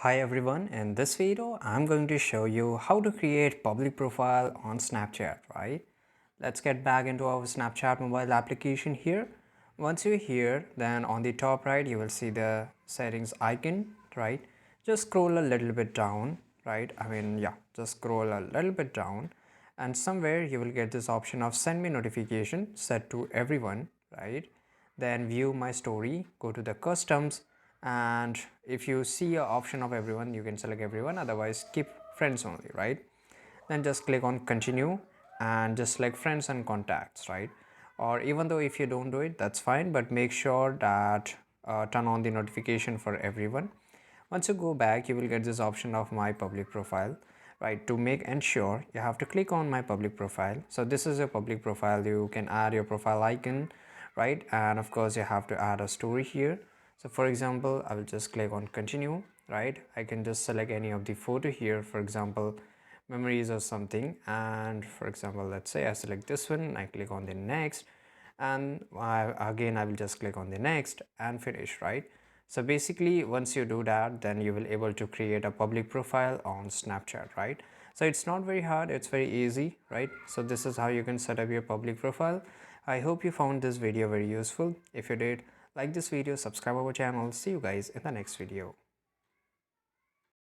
Hi everyone, in this video I'm going to show you how to create public profile on Snapchat, right? Let's get back into our Snapchat mobile application here. Once you're here, then on the top right you will see the settings icon, right? Just scroll a little bit down, right? Just scroll a little bit down and somewhere you will get this option of send me notification set to everyone, right? Then view my story, go to the customs, and if you see a option of everyone you can select everyone, otherwise keep friends only, right? Then just click on continue and just select friends and contacts, right? Or even though if you don't do it, that's fine, but make sure that turn on the notification for everyone. Once you go back you will get this option of my public profile, right? To make ensure you have to click on my public profile. So this is your public profile. You can add your profile icon, right? And of course you have to add a story here. So for example I will just click on continue, right? I can just select any of the photo here, for example memories or something, and for example let's say I select this one, I click on the next, and again I will just click on the next and finish, right? So basically once you do that, then you will able to create a public profile on Snapchat, right? So it's not very hard, it's very easy, right? So this is how you can set up your public profile. I hope you found this video very useful. If you did, like this video, subscribe our channel. See you guys in the next video.